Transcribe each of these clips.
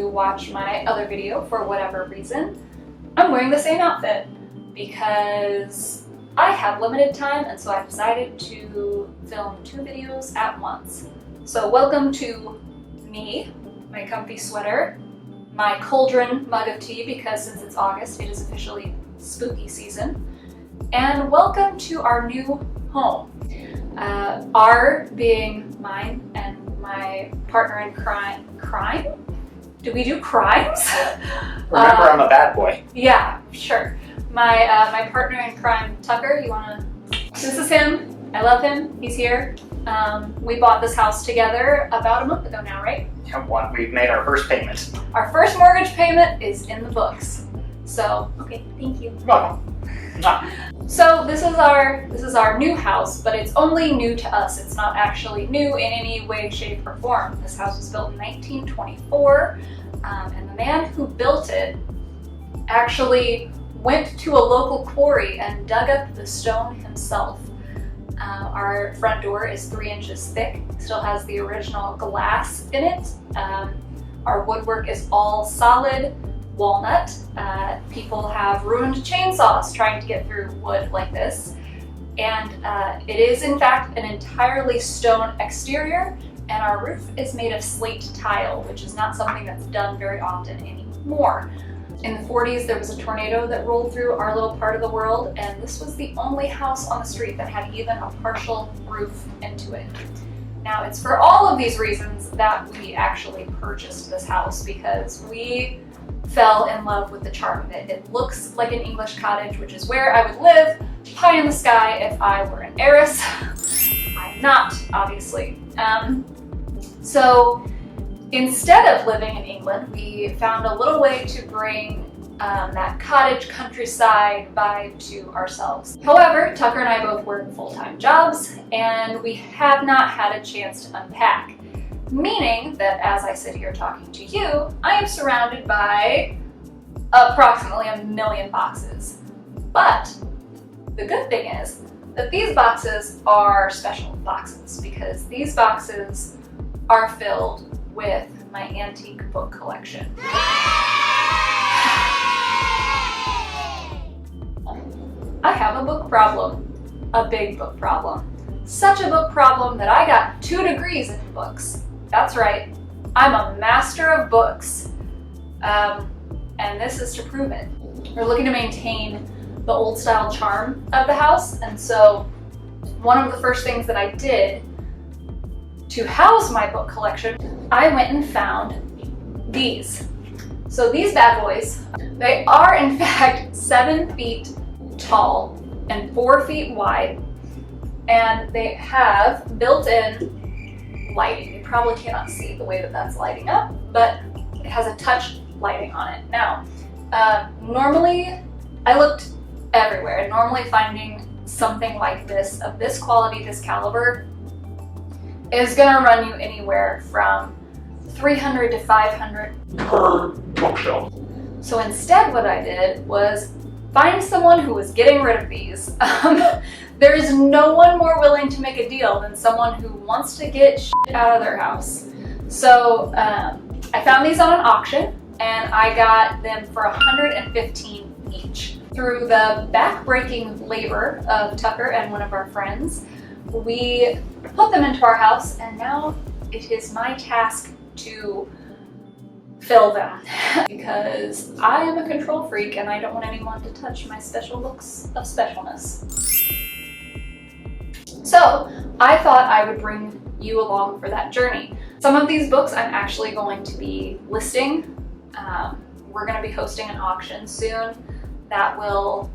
to watch my other video for whatever reason, I'm wearing the same outfit because I have limited time, and so I decided to film 2 videos at once. So welcome to me, my comfy sweater, my cauldron mug of tea because since it's August it is officially spooky season, and welcome to our new home. R being mine and my partner in crime. Do we do crimes? Remember, I'm a bad boy. Yeah, sure. My partner in crime, Tucker, you wanna... This is him. I love him. He's here. We bought this house together about a month ago now, right? Yeah, we've made our first payment. Our first mortgage payment is in the books. So, okay, thank you. Welcome. So this is our new house, but it's only new to us. It's not actually new in any way, shape, or form. This house was built in 1924, and the man who built it actually went to a local quarry and dug up the stone himself. Our front door is 3 inches thick, still has the original glass in it. Our woodwork is all solid walnut. People have ruined chainsaws trying to get through wood like this. And it is in fact an entirely stone exterior, and our roof is made of slate tile, which is not something that's done very often anymore. In the 40s, there was a tornado that rolled through our little part of the world, and this was the only house on the street that had even a partial roof into it. Now, it's for all of these reasons that we actually purchased this house, because we fell in love with the charm of it. It looks like an English cottage, which is where I would live, pie in the sky, if I were an heiress. I'm not, obviously. So instead of living in England, we found a little way to bring that cottage countryside vibe to ourselves. However, Tucker and I both work full-time jobs, and we have not had a chance to unpack. Meaning that as I sit here talking to you, I am surrounded by approximately 1 million boxes. But the good thing is that these boxes are special boxes, because these boxes are filled with my antique book collection. I have a book problem, a big book problem. Such a book problem that I got 2 degrees in books. That's right, I'm a master of books, and this is to prove it. We're looking to maintain the old style charm of the house, and so one of the first things that I did to house my book collection, I went and found these. So these bad boys, they are in fact 7 feet tall and 4 feet wide, and they have built-in lighting. You probably cannot see the way that that's lighting up, but it has a touch lighting on it. Now, normally I looked everywhere, and normally finding something like this, of this quality, this caliber, is gonna run you anywhere from $300 to $500 per bookshelf. So instead what I did was find someone who was getting rid of these. There is no one more willing to make a deal than someone who wants to get shit out of their house. So I found these on an auction, and I got them for $115 each. Through the back-breaking labor of Tucker and one of our friends, we put them into our house, and now it is my task to fill them because I am a control freak and I don't want anyone to touch my special books of specialness. So I thought I would bring you along for that journey. Some of these books I'm actually going to be listing. We're going to be hosting an auction soon that will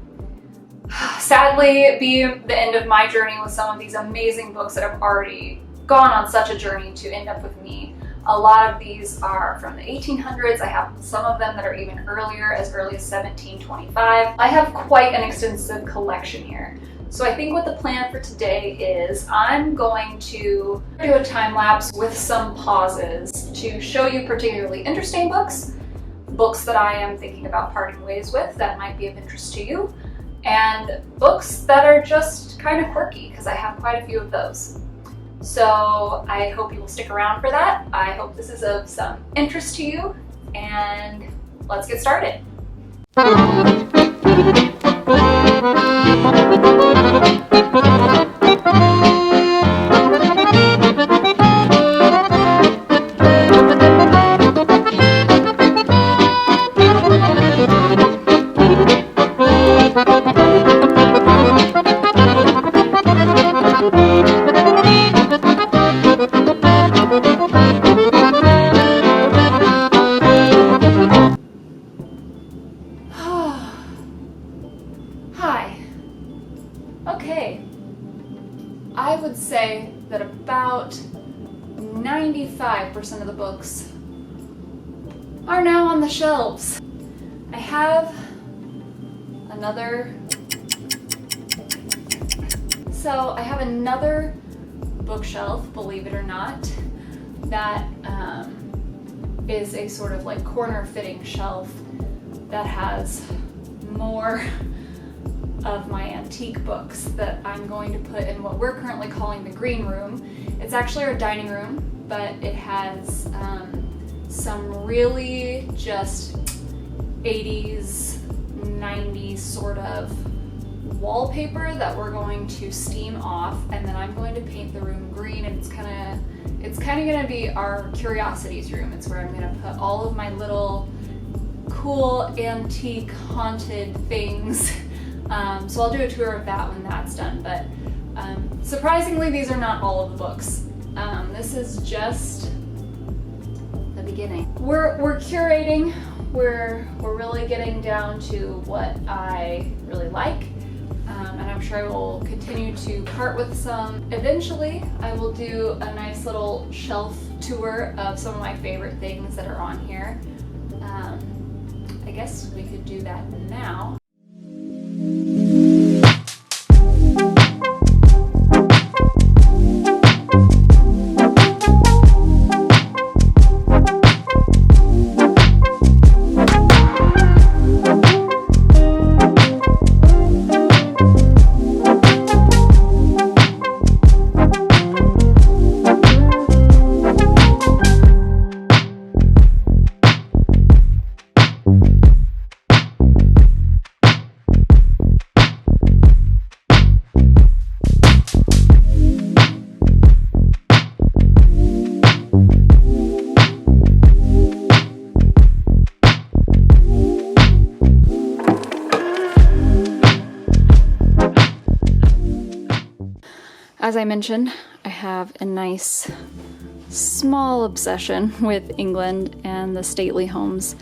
sadly be the end of my journey with some of these amazing books that have already gone on such a journey to end up with me. A lot of these are from the 1800s. I have some of them that are even earlier, as early as 1725. I have quite an extensive collection here. So I think what the plan for today is I'm going to do a time lapse with some pauses to show you particularly interesting books, books that I am thinking about parting ways with that might be of interest to you, and books that are just kind of quirky, because I have quite a few of those. So I hope you will stick around for that. I hope this is of some interest to you. and let's get started. Hi. Okay, I would say that about 95% of the books are now on the shelves. I have another bookshelf, believe it or not, that is a sort of like corner fitting shelf that has more of my antique books that I'm going to put in what we're currently calling the green room. It's actually our dining room, but it has some really just 80s, 90s sort of wallpaper that we're going to steam off, and then I'm going to paint the room green, and it's kind of going to be our curiosities room. It's where I'm going to put all of my little cool antique haunted things. So I'll do a tour of that when that's done, but surprisingly these are not all of the books. This is just the beginning. We're curating, we're really getting down to what I really like, and I'm sure I will continue to part with some. Eventually I will do a nice little shelf tour of some of my favorite things that are on here. I guess we could do that now. As I mentioned, I have a nice small obsession with England and the stately homes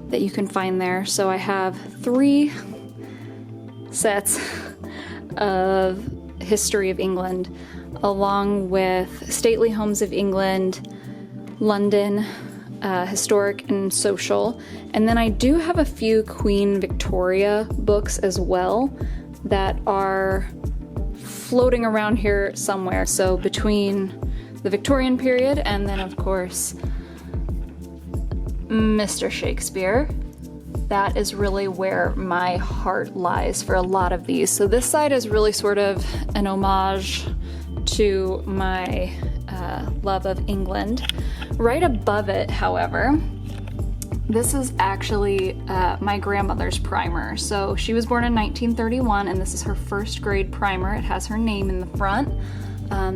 that you can find there. So I have 3 sets of history of England, along with stately homes of England, London, historic and social. And then I do have a few Queen Victoria books as well that are floating around here somewhere. So between the Victorian period and then of course Mr. Shakespeare, that is really where my heart lies for a lot of these. So this side is really sort of an homage to my love of England. Right above it, however, this is actually my grandmother's primer. So she was born in 1931, and this is her first grade primer. It has her name in the front.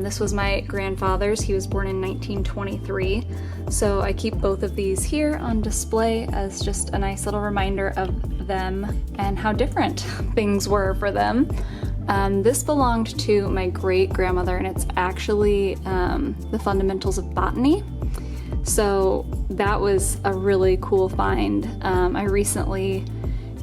This was my grandfather's. He was born in 1923. So I keep both of these here on display as just a nice little reminder of them and how different things were for them. This belonged to my great-grandmother, and it's actually the Fundamentals of Botany. So that was a really cool find. I recently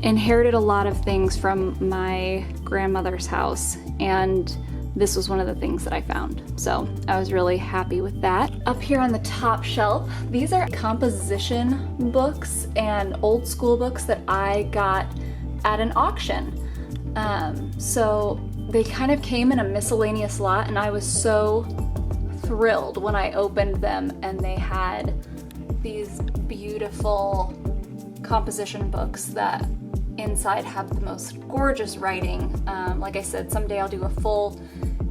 inherited a lot of things from my grandmother's house, and this was one of the things that I found. So I was really happy with that. Up here on the top shelf, these are composition books and old school books that I got at an auction. So they kind of came in a miscellaneous lot, and I was so thrilled when I opened them and they had these beautiful composition books that inside have the most gorgeous writing. Like I said, someday I'll do a full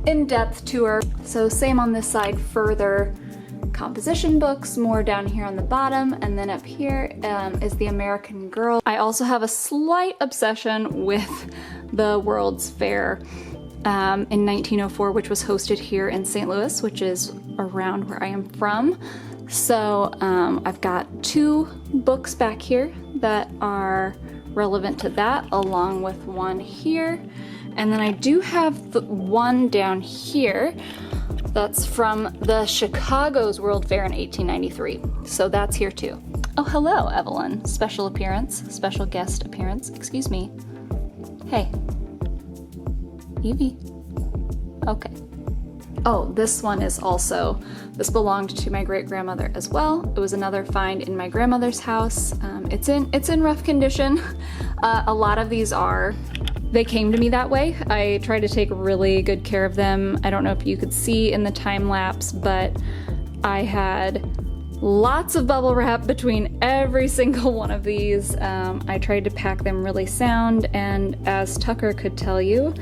in-depth tour. So same on this side, further composition books, more down here on the bottom, and then up here is the American Girl. I also have a slight obsession with the World's Fair in 1904, which was hosted here in St. Louis, which is around where I am from. So I've got 2 books back here that are relevant to that, along with one here. And then I do have the one down here that's from the Chicago's World Fair in 1893. So that's here too. Oh, hello, Evelyn. Special appearance, special guest appearance. Excuse me. Hey. Evie. Okay. Oh, this one is also, this belonged to my great-grandmother as well. It was another find in my grandmother's house. It's in rough condition. A lot of these are, they came to me that way. I try to take really good care of them. I don't know if you could see in the time lapse, but I had lots of bubble wrap between every single one of these. I tried to pack them really sound, and as Tucker could tell you,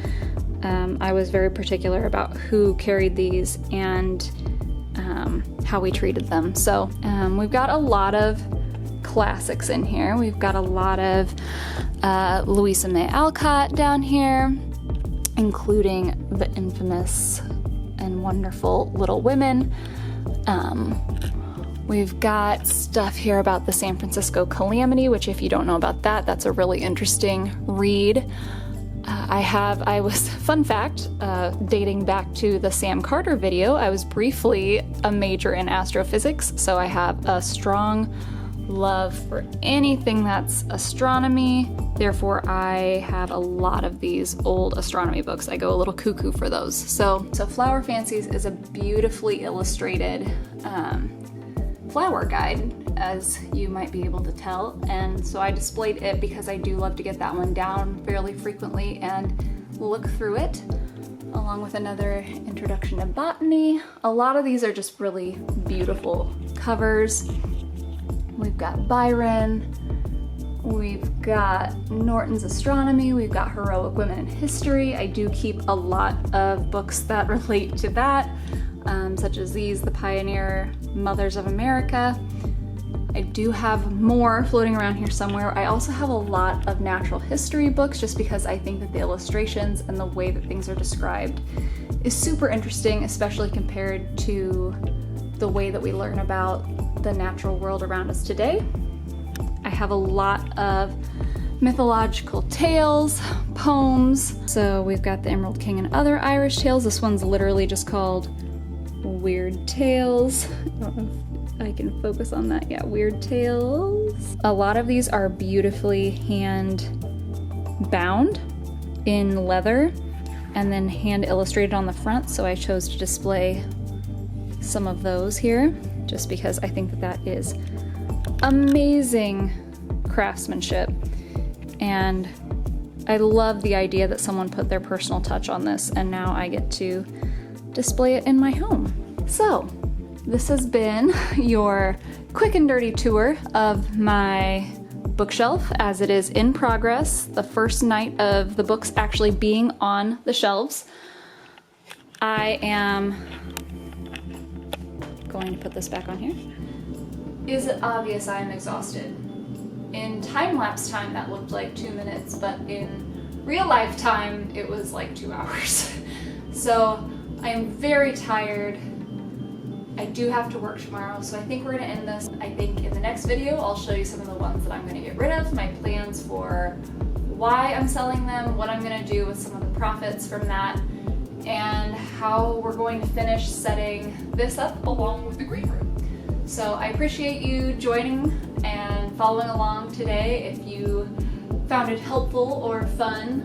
I was very particular about who carried these and how we treated them. So we've got a lot of classics in here. We've got a lot of Louisa May Alcott down here, including the infamous and wonderful Little Women. We've got stuff here about the San Francisco Calamity, which if you don't know about that, that's a really interesting read. Fun fact, dating back to the Sam Carter video, I was briefly a major in astrophysics, so I have a strong love for anything that's astronomy. Therefore, I have a lot of these old astronomy books. I go a little cuckoo for those. So Flower Fancies is a beautifully illustrated flower guide, as you might be able to tell, and so I displayed it because I do love to get that one down fairly frequently and look through it, along with another introduction to botany. A lot of these are just really beautiful covers. We've got Byron, we've got Norton's Astronomy, we've got Heroic Women in History. I do keep a lot of books that relate to that, such as these, The Pioneer Mothers of America. I do have more floating around here somewhere. I also have a lot of natural history books just because I think that the illustrations and the way that things are described is super interesting, especially compared to the way that we learn about the natural world around us today. I have a lot of mythological tales, poems. So we've got The Emerald King and Other Irish Tales. This one's literally just called Weird Tales. I don't know if I can focus on that. Yeah, Weird Tales. A lot of these are beautifully hand bound in leather and then hand illustrated on the front, so I chose to display some of those here just because I think that that is amazing craftsmanship, and I love the idea that someone put their personal touch on this, and now I get to display it in my home. So this has been your quick and dirty tour of my bookshelf as it is in progress, the first night of the books actually being on the shelves. I am going to put this back on here. Is it obvious I am exhausted? In time-lapse time that looked like 2 minutes, but in real life time it was like 2 hours. So I am very tired. I do have to work tomorrow, so I think we're gonna end this. I think in the next video I'll show you some of the ones that I'm gonna get rid of, my plans for why I'm selling them, what I'm gonna do with some of the profits from that, and how we're going to finish setting this up along with the green room. So I appreciate you joining and following along today. If you found it helpful or fun,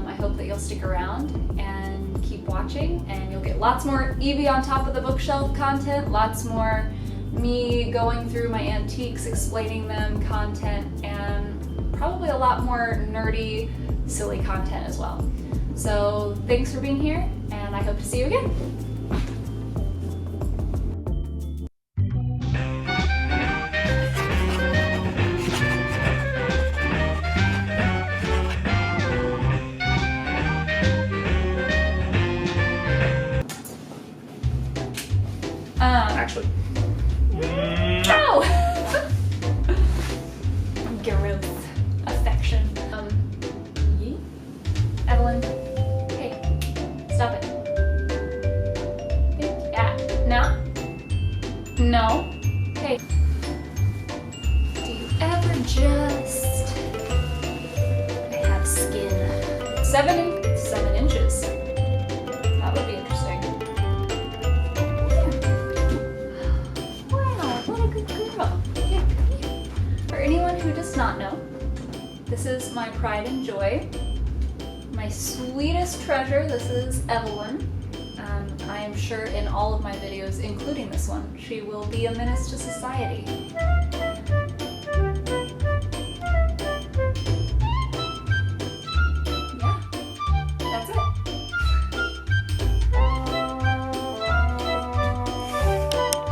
I hope that you'll stick around and keep watching, and you'll get lots more Evie on top of the bookshelf content, lots more me going through my antiques, explaining them content, and probably a lot more nerdy, silly content as well. So thanks for being here, and I hope to see you again. Actually, 7 inches. That would be interesting. Wow, what a good girl. Yeah. For anyone who does not know, this is my pride and joy. My sweetest treasure. This is Evelyn. I am sure in all of my videos, including this one, she will be a menace to society.